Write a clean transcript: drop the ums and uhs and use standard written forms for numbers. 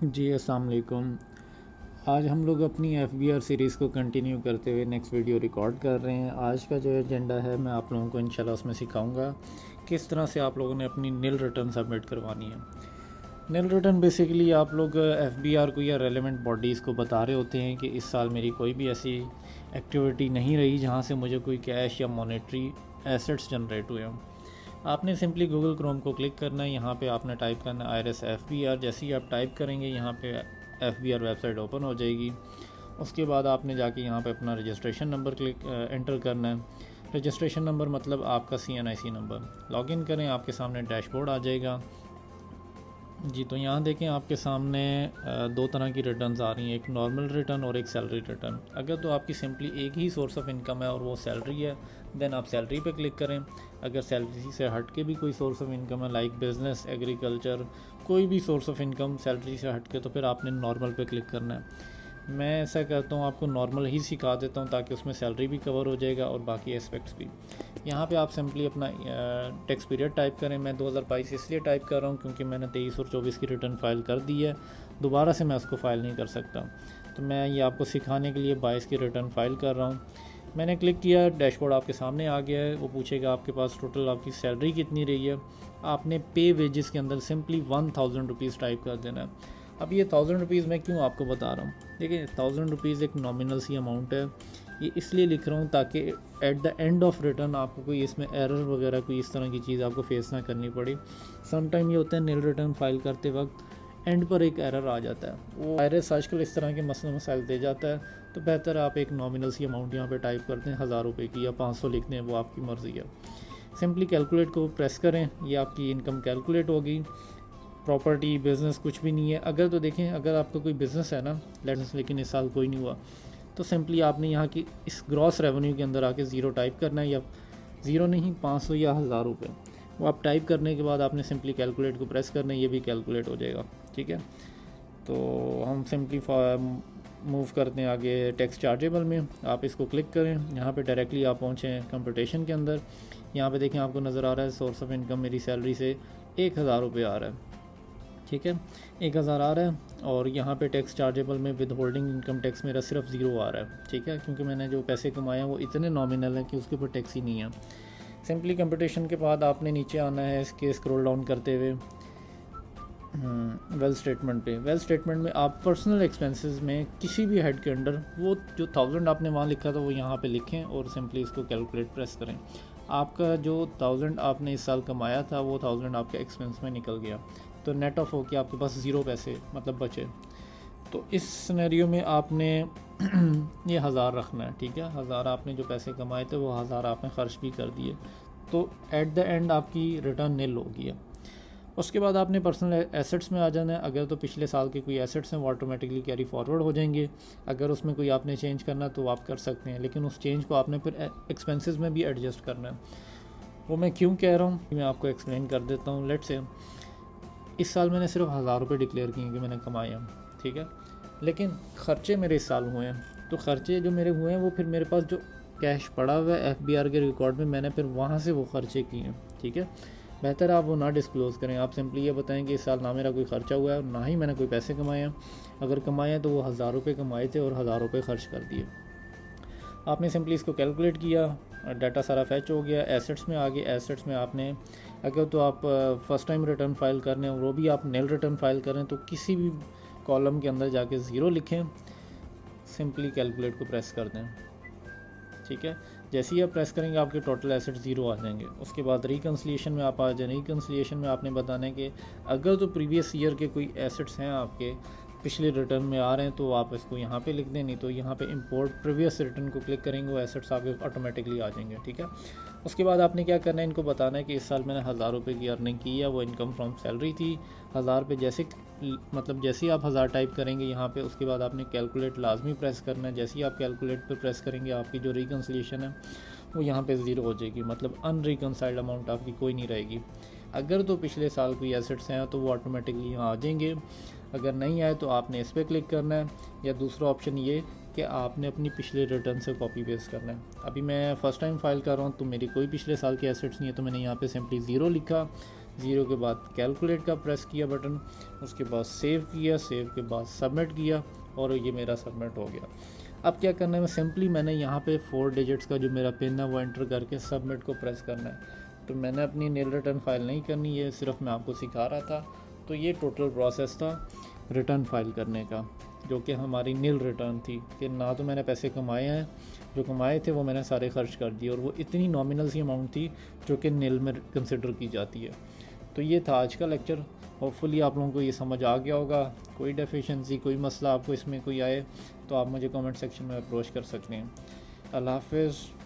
जी अस्सलाम वालेकुम। आज हम लोग अपनी FBR सीरीज़ को कंटिन्यू करते हुए नेक्स्ट वीडियो रिकॉर्ड कर रहे हैं। आज का जो एजेंडा है मैं आप लोगों को इंशाल्लाह उसमें सिखाऊंगा किस तरह से आप लोगों ने अपनी नील रिटर्न सबमिट करवानी है। नील रिटर्न बेसिकली आप लोग FBR को या रेलेवेंट बॉडीज़ को बता रहे होते हैं कि इस साल मेरी कोई भी ऐसी एक्टिविटी नहीं रही जहाँ से मुझे कोई कैश या मॉनेटरी एसेट्स जनरेट हुए हों। आपने सिंपली गूगल क्रोम को क्लिक करना है। यहाँ पे आपने टाइप करना है IRS FBR। जैसे ही आप टाइप करेंगे यहाँ पे FBR वेबसाइट ओपन हो जाएगी। उसके बाद आपने जाके यहाँ पे अपना रजिस्ट्रेशन नंबर एंटर करना है। रजिस्ट्रेशन नंबर मतलब आपका CNIC नंबर। लॉगिन करें, आपके सामने डैशबोर्ड आ जाएगा। जी तो यहाँ देखें आपके सामने दो तरह की रिटर्न्स आ रही हैं, एक नॉर्मल रिटर्न और एक सैलरी रिटर्न। अगर तो आपकी सिंपली एक ही सोर्स ऑफ इनकम है और वो सैलरी है, देन आप सैलरी पे क्लिक करें। अगर सैलरी से हट के भी कोई सोर्स ऑफ इनकम है लाइक बिज़नेस, एग्रीकल्चर, कोई भी सोर्स ऑफ इनकम सैलरी से हट के, तो फिर आपने नॉर्मल पे क्लिक करना है। मैं ऐसा करता हूँ, आपको नॉर्मल ही सिखा देता हूँ ताकि उसमें सैलरी भी कवर हो जाएगा और बाकी एस्पेक्ट्स भी। यहाँ पे आप सिंपली अपना टैक्स पीरियड टाइप करें। मैं 2022 इसलिए टाइप कर रहा हूँ क्योंकि मैंने 23 और 24 की रिटर्न फाइल कर दी है, दोबारा से मैं उसको फ़ाइल नहीं कर सकता। तो मैं ये आपको सिखाने के लिए 22 की रिटर्न फाइल कर रहा हूँ। मैंने क्लिक किया, डैशबोर्ड आपके सामने आ गया है। वो पूछेगा आपके पास टोटल आपकी सैलरी कितनी रही है। आपने पे वेजेस के अंदर सिंपली 1000 रुपीज़ टाइप कर देना है। अब ये 1000 रुपीज़ मैं क्यों आपको बता रहा हूँ, देखिए 1000 रुपीज़ एक नॉमिनल सी अमाउंट है। ये इसलिए लिख रहा हूँ ताकि at the end of return आपको कोई इसमें एरर वगैरह कोई इस तरह की चीज़ आपको फेस ना करनी पड़े। सम टाइम ये होता है नील रिटर्न फाइल करते वक्त एंड पर एक एरर आ जाता है, वो IRS आजकल इस तरह के मसले मसाइल दे जाता है। तो बेहतर आप एक नॉमिनल सी अमाउंट यहाँ पे टाइप करते हैं, 1000 रुपये की या 500 लिखते हैं, वो आपकी मर्ज़ी है। सिंपली कैलकुलेट को प्रेस करें, ये आपकी इनकम कैलकुलेट होगी। प्रॉपर्टी, बिज़नेस कुछ भी नहीं है। अगर तो देखें, अगर आपका कोई बिज़नेस है ना लेट्स, लेकिन इस साल कोई नहीं हुआ, तो सिंपली आपने यहाँ की इस ग्रॉस रेवेन्यू के अंदर आके ज़ीरो टाइप करना है, या ज़ीरो नहीं 500 या 1000 रुपये। वो आप टाइप करने के बाद आपने सिंपली कैलकुलेट को प्रेस करना है, ये भी कैलकुलेट हो जाएगा। ठीक है, तो हम सिंपली मूव करते हैं आगे टैक्स चार्जेबल में। आप इसको क्लिक करें, यहाँ पे डायरेक्टली आप पहुँचें कंप्यूटेशन के अंदर। यहाँ पे देखें आपको नज़र आ रहा है सोर्स ऑफ इनकम मेरी सैलरी से 1000 रुपये आ रहा है। ठीक है, 1000 आ रहा है और यहाँ पे टैक्स चार्जेबल में विद होल्डिंग इनकम टैक्स मेरा सिर्फ ज़ीरो आ रहा है। ठीक है, क्योंकि मैंने जो पैसे कमाए हैं वो इतने नॉमिनल हैं कि उसके ऊपर टैक्स ही नहीं है। सिंपली कंपटीशन के बाद आपने नीचे आना है, इसके स्क्रॉल डाउन करते हुए वेल स्टेटमेंट पे। वेल स्टेटमेंट में आप पर्सनल एक्सपेंसेस में किसी भी हेड के अंडर वो जो 1000 आपने वहाँ लिखा था वो यहाँ पे लिखें और सिंपली इसको कैलकुलेट प्रेस करें। आपका जो 1000 आपने इस साल कमाया था वो 1000 आपके एक्सपेंस में निकल गया, तो नेट ऑफ हो के आपके पास ज़ीरो पैसे मतलब बचे। तो इस सिनेरियो में आपने ये 1000 रखना है। ठीक है, 1000 आपने जो पैसे कमाए थे वो 1000 आपने ख़र्च भी कर दिए, तो एट द एंड आपकी रिटर्न नील होगी है। उसके बाद आपने पर्सनल एसेट्स में आ जाना है। अगर तो पिछले साल के कोई एसेट्स हैं वो ऑटोमेटिकली कैरी फॉरवर्ड हो जाएंगे। अगर उसमें कोई आपने चेंज करना तो आप कर सकते हैं, लेकिन उस चेंज को आपने फिर एक्सपेंसेस में भी एडजस्ट करना है। वो मैं क्यों कह रहा हूँ मैं आपको एक्सप्लेन कर देता हूँ। लेट्स से इस साल मैंने सिर्फ 1000 रुपये डिक्लेयर किए कि मैंने कमाए हैं। ठीक है, लेकिन ख़र्चे मेरे इस साल हुए हैं, तो ख़र्चे जो मेरे हुए हैं वो फिर मेरे पास जो कैश पड़ा हुआ है FBR के रिकॉर्ड में मैंने फिर वहाँ से वो ख़र्चे किए हैं। ठीक है, बेहतर आप वो ना डिस्क्लोज़ करें। आप सिंपली ये बताएं कि इस साल ना मेरा कोई ख़र्चा हुआ है और ना ही मैंने कोई पैसे कमाए हैं। अगर कमाए हैं तो वो 1000 रुपये कमाए थे और 1000 रुपये खर्च कर दिए। आपने सिंपली इसको कैलकुलेट किया, डाटा सारा फैच हो गया। एसेट्स में आ गए, एसेट्स में आपने अगर तो आप फ़र्स्ट टाइम रिटर्न फाइल कर रहे हैं और वो भी आप नील रिटर्न फाइल करें तो किसी भी कॉलम के अंदर जाके ज़ीरो लिखें, सिंपली कैलकुलेट को प्रेस कर दें। ठीक है, जैसे ही आप प्रेस करेंगे आपके टोटल एसेट ज़ीरो आ जाएंगे। उसके बाद रिकन्सिलिएशन में आप आ जाए। रिकन्सिलिएशन में आपने बताना है कि अगर तो प्रीवियस ईयर के कोई एसेट्स हैं आपके पिछले रिटर्न में आ रहे हैं तो आप इसको यहाँ पे लिख दें, नहीं तो यहाँ पे इंपोर्ट प्रीवियस रिटर्न को क्लिक करेंगे, वो एसेट्स आपके ऑटोमेटिकली आ जाएंगे। ठीक है, उसके बाद आपने क्या करना है, इनको बताना है कि इस साल मैंने 1000 रुपये की अर्निंग की है, वो इनकम फ्रॉम सैलरी थी। 1000 पे जैसे मतलब जैसे ही आप 1000 टाइप करेंगे यहाँ पे, उसके बाद आपने कैलकुलेट लाजमी प्रेस करना है। जैसे ही आप कैलकुलेट पर प्रेस करेंगे आपकी जो रिकन्सिलिएशन है वो यहाँ पे ज़ीरो हो जाएगी, मतलब अनरिकनसाइल्ड अमाउंट आपकी कोई नहीं रहेगी। अगर तो पिछले साल कोई एसेट्स हैं तो वो ऑटोमेटिकली यहाँ आ जाएंगे। अगर नहीं आए तो आपने इस पर क्लिक करना है, या दूसरा ऑप्शन ये कि आपने अपनी पिछले रिटर्न से कॉपी पेस्ट करना है। अभी मैं फ़र्स्ट टाइम फाइल कर रहा हूँ तो मेरी कोई पिछले साल के एसेट्स नहीं है, तो मैंने यहाँ पे सिंपली ज़ीरो लिखा। ज़ीरो के बाद कैलकुलेट का प्रेस किया बटन, उसके बाद सेव किया, सेव के बाद सबमिट किया और ये मेरा सबमिट हो गया। अब क्या करना है, सिंपली मैंने यहाँ पे 4 डिजिट्स का जो मेरा पिन है वो एंटर करके सबमिट को प्रेस करना है। तो मैंने अपनी नील रिटर्न फाइल नहीं करनी है, सिर्फ मैं आपको सिखा रहा था। तो ये टोटल प्रोसेस था रिटर्न फाइल करने का, जो कि हमारी नील रिटर्न थी कि ना तो मैंने पैसे कमाए हैं, जो कमाए थे वो मैंने सारे खर्च कर दिए, और वो इतनी नॉमिनल सी अमाउंट थी जो कि नील में कंसिडर की जाती है। तो ये था आज का लेक्चर। होपफुली आप लोगों को ये समझ आ गया होगा। कोई डेफिशिएंसी, कोई मसला आपको इसमें कोई आए तो आप मुझे कमेंट सेक्शन में अप्रोच कर सकते हैं। अल्लाह हाफ़िज़।